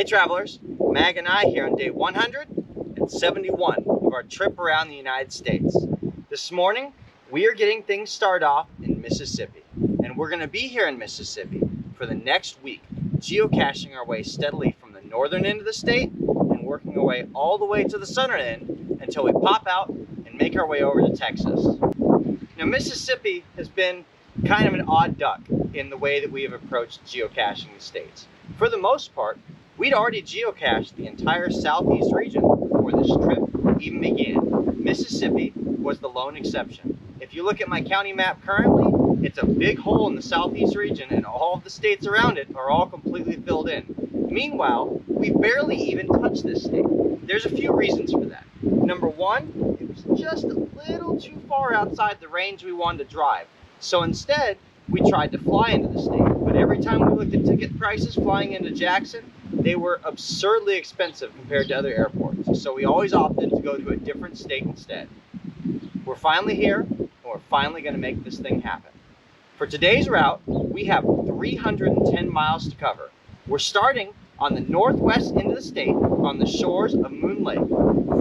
travelers, Mag and I here on day 171 of our trip around the United States. This morning, we are getting things started off in Mississippi, and we're going to be here in Mississippi for the next week, geocaching our way steadily from the northern end of the state and working our way all the way to the southern end until we pop out and make our way over to Texas. Now, Mississippi has been kind of an odd duck in the way that we have approached geocaching the states. For the most part, we'd already geocached the entire southeast region before this trip even began. Mississippi was the lone exception. If you look at my county map currently, it's a big hole in the southeast region and all of the states around it are all completely filled in. Meanwhile, we barely even touched this state. There's a few reasons for that. Number one, it was just a little too far outside the range we wanted to drive. So instead, we tried to fly into the state, but every time we looked at ticket prices flying into Jackson, they were absurdly expensive compared to other airports. So we always opted to go to a different state instead. We're finally here, and we're finally going to make this thing happen. For today's route, we have 310 miles to cover. We're starting on the northwest end of the state on the shores of Moon Lake.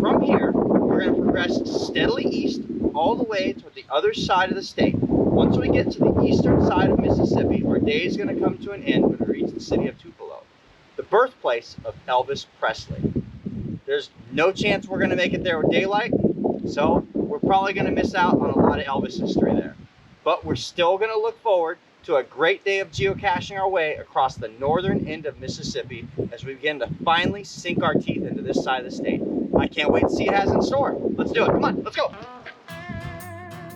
From here, we're going to progress steadily east all the way toward the other side of the state. Once we get to the eastern side of Mississippi, our day is going to come to an end when we reach the city of Tupelo, the birthplace of Elvis Presley. There's no chance we're going to make it there with daylight, so we're probably going to miss out on a lot of Elvis history there. But we're still going to look forward to a great day of geocaching our way across the northern end of Mississippi as we begin to finally sink our teeth into this side of the state. I can't wait to see what it has in store. Let's do it. Come on, let's go.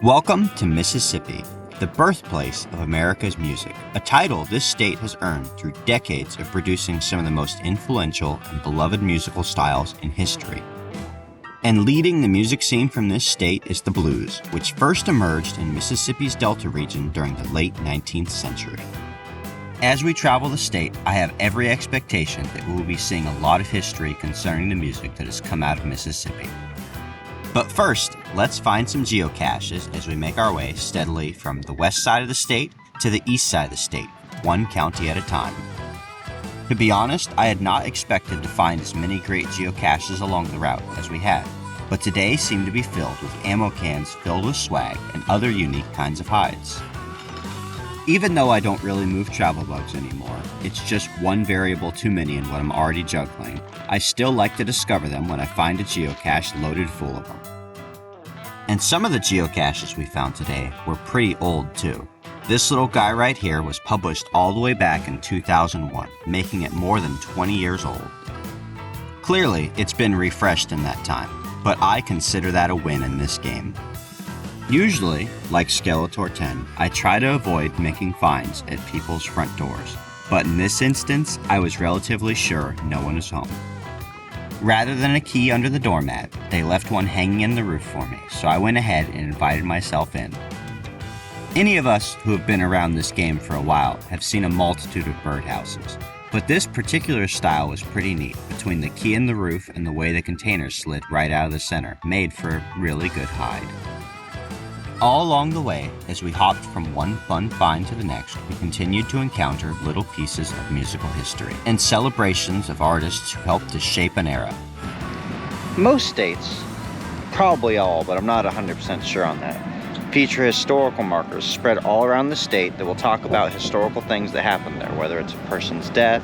Welcome to Mississippi, the birthplace of America's music, a title this state has earned through decades of producing some of the most influential and beloved musical styles in history. And leading the music scene from this state is the blues, which first emerged in Mississippi's Delta region during the late 19th century. As we travel the state, I have every expectation that we will be seeing a lot of history concerning the music that has come out of Mississippi. But first, let's find some geocaches as we make our way steadily from the west side of the state to the east side of the state, one county at a time. To be honest, I had not expected to find as many great geocaches along the route as we had, but today seemed to be filled with ammo cans filled with swag and other unique kinds of hides. Even though I don't really move travel bugs anymore, it's just one variable too many in what I'm already juggling, I still like to discover them when I find a geocache loaded full of them. And some of the geocaches we found today were pretty old too. This little guy right here was published all the way back in 2001, making it more than 20 years old. Clearly, it's been refreshed in that time, but I consider that a win in this game. Usually, like Skeletor 10, I try to avoid making finds at people's front doors, but in this instance, I was relatively sure no one is home. Rather than a key under the doormat, they left one hanging in the roof for me, so I went ahead and invited myself in. Any of us who have been around this game for a while have seen a multitude of birdhouses, but this particular style was pretty neat between the key in the roof and the way the containers slid right out of the center, made for a really good hide. All along the way, as we hopped from one fun find to the next, we continued to encounter little pieces of musical history and celebrations of artists who helped to shape an era. Most states, probably all, but I'm not 100% sure on that, feature historical markers spread all around the state that will talk about historical things that happened there, whether it's a person's death,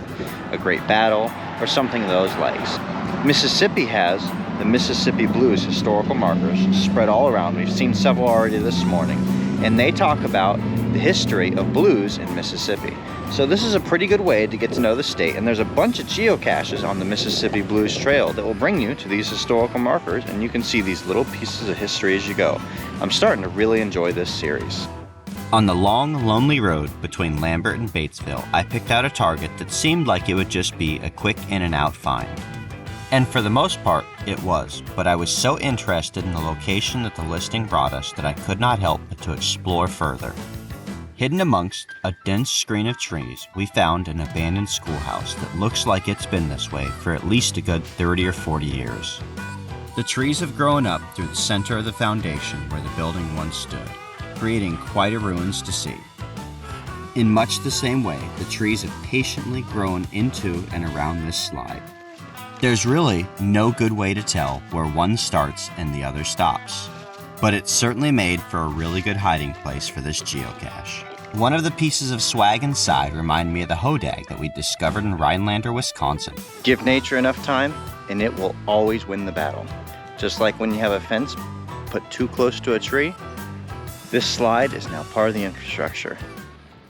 a great battle, or something of those likes. Mississippi has the Mississippi Blues historical markers spread all around. We've seen several already this morning, and they talk about the history of blues in Mississippi. So this is a pretty good way to get to know the state, and there's a bunch of geocaches on the Mississippi Blues Trail that will bring you to these historical markers, and you can see these little pieces of history as you go. I'm starting to really enjoy this series. On the long, lonely road between Lambert and Batesville, I picked out a target that seemed like it would just be a quick in-and-out find. And for the most part, it was, but I was so interested in the location that the listing brought us that I could not help but to explore further. Hidden amongst a dense screen of trees, we found an abandoned schoolhouse that looks like it's been this way for at least a good 30 or 40 years. The trees have grown up through the center of the foundation where the building once stood, creating quite a ruins to see. In much the same way, the trees have patiently grown into and around this slide. There's really no good way to tell where one starts and the other stops, but it's certainly made for a really good hiding place for this geocache. One of the pieces of swag inside remind me of the hodag that we discovered in Rhinelander, Wisconsin. Give nature enough time and it will always win the battle. Just like when you have a fence put too close to a tree, this slide is now part of the infrastructure.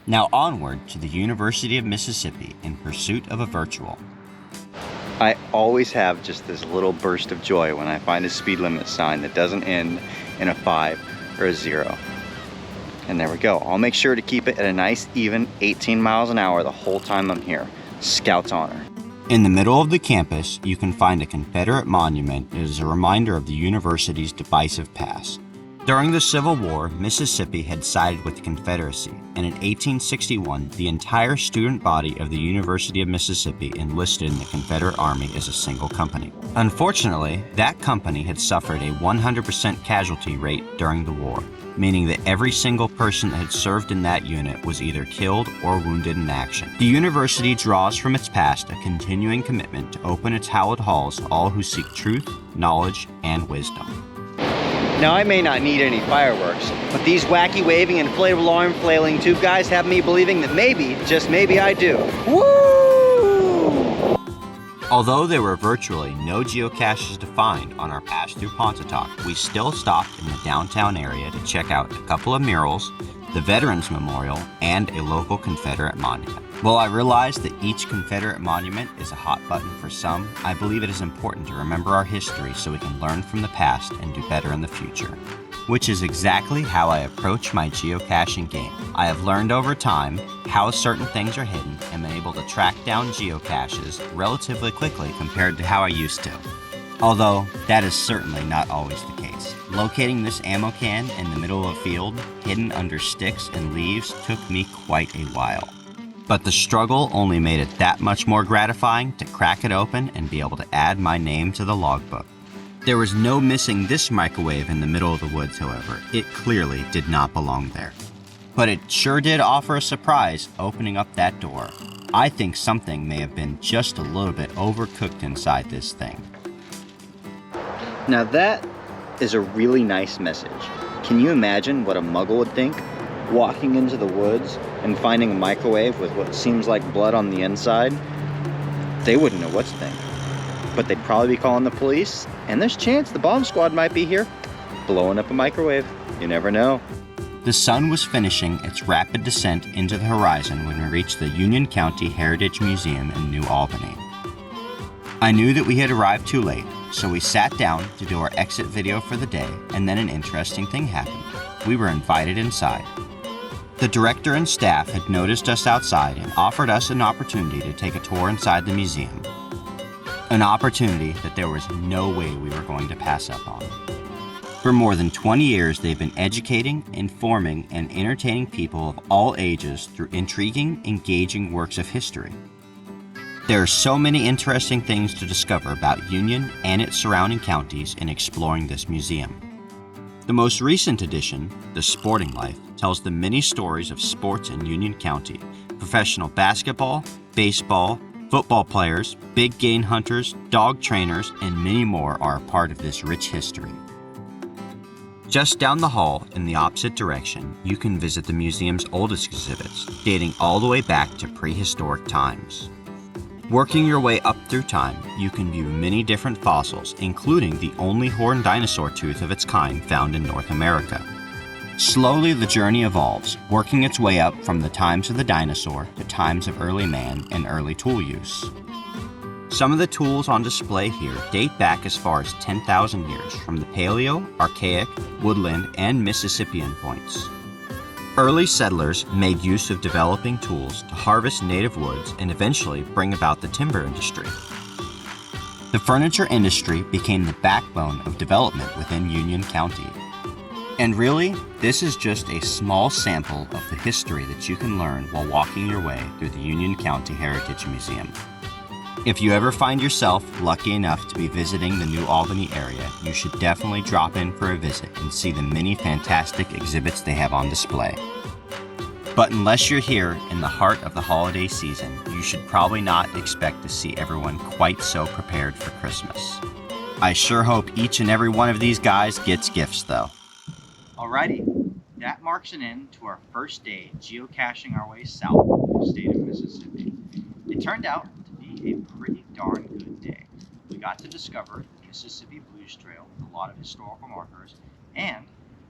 Now onward to the University of Mississippi in pursuit of a virtual. I always have just this little burst of joy when I find a speed limit sign that doesn't end in a 5 or a 0. And there we go. I'll make sure to keep it at a nice even 18 miles an hour the whole time I'm here. Scout's honor. In the middle of the campus, you can find a Confederate monument that is a reminder of the university's divisive past. During the Civil War, Mississippi had sided with the Confederacy, and in 1861, the entire student body of the University of Mississippi enlisted in the Confederate Army as a single company. Unfortunately, that company had suffered a 100% casualty rate during the war, meaning that every single person that had served in that unit was either killed or wounded in action. The university draws from its past a continuing commitment to open its hallowed halls to all who seek truth, knowledge, and wisdom. Now I may not need any fireworks, but these wacky waving inflatable arm flailing tube guys have me believing that maybe, just maybe I do. Woo! Although there were virtually no geocaches to find on our pass through Pontotoc, we still stopped in the downtown area to check out a couple of murals, the Veterans Memorial, and a local Confederate monument. While I realize that each Confederate monument is a hot button for some, I believe it is important to remember our history so we can learn from the past and do better in the future. Which is exactly how I approach my geocaching game. I have learned over time how certain things are hidden and been able to track down geocaches relatively quickly compared to how I used to. Although, that is certainly not always the case. Locating this ammo can in the middle of a field, hidden under sticks and leaves, took me quite a while. But the struggle only made it that much more gratifying to crack it open and be able to add my name to the logbook. There was no missing this microwave in the middle of the woods, however. It clearly did not belong there. But it sure did offer a surprise opening up that door. I think something may have been just a little bit overcooked inside this thing. Now that is a really nice message. Can you imagine what a muggle would think? Walking into the woods and finding a microwave with what seems like blood on the inside? They wouldn't know what to think. But they'd probably be calling the police, and there's a chance the bomb squad might be here, blowing up a microwave. You never know. The sun was finishing its rapid descent into the horizon when we reached the Union County Heritage Museum in New Albany. I knew that we had arrived too late, so we sat down to do our exit video for the day, and then an interesting thing happened. We were invited inside. The director and staff had noticed us outside and offered us an opportunity to take a tour inside the museum. An opportunity that there was no way we were going to pass up on. For more than 20 years, they've been educating, informing, and entertaining people of all ages through intriguing, engaging works of history. There are so many interesting things to discover about Union and its surrounding counties in exploring this museum. The most recent edition, The Sporting Life, tells the many stories of sports in Union County. Professional basketball, baseball, football players, big game hunters, dog trainers, and many more are a part of this rich history. Just down the hall, in the opposite direction, you can visit the museum's oldest exhibits, dating all the way back to prehistoric times. Working your way up through time, you can view many different fossils, including the only horned dinosaur tooth of its kind found in North America. Slowly, the journey evolves, working its way up from the times of the dinosaur to times of early man and early tool use. Some of the tools on display here date back as far as 10,000 years from the Paleo, Archaic, Woodland, and Mississippian points. Early settlers made use of developing tools to harvest native woods and eventually bring about the timber industry. The furniture industry became the backbone of development within Union County. And really, this is just a small sample of the history that you can learn while walking your way through the Union County Heritage Museum. If you ever find yourself lucky enough to be visiting the New Albany area, you should definitely drop in for a visit and see the many fantastic exhibits they have on display. But unless you're here in the heart of the holiday season, you should probably not expect to see everyone quite so prepared for Christmas. I sure hope each and every one of these guys gets gifts, though. Alrighty, that marks an end to our first day geocaching our way south in the state of Mississippi. It turned out to be a pretty darn good day. We got to discover the Mississippi Blues Trail with a lot of historical markers, and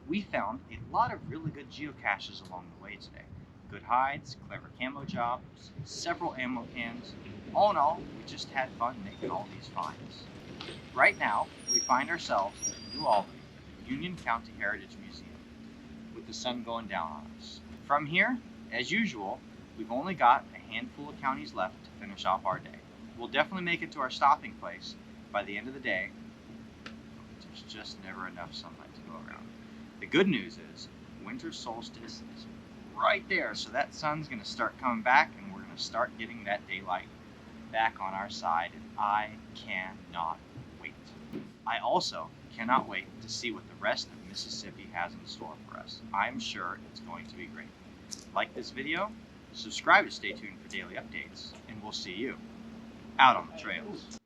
we found a lot of really good geocaches along the way today. Good hides, clever camo jobs, several ammo cans. All in all, we just had fun making all these finds. Right now, we find ourselves in New Albany, the Union County Heritage Museum, with the sun going down on us. From here, as usual, we've only got a handful of counties left to finish off our day. We'll definitely make it to our stopping place by the end of the day. There's just never enough sunlight to go around. The good news is, winter solstice is right there, so that sun's going to start coming back and we're going to start getting that daylight back on our side, and I cannot wait. I also cannot wait to see what the rest of Mississippi has in store for us. I'm sure it's going to be great. Like this video, subscribe to stay tuned for daily updates, and we'll see you out on the trails.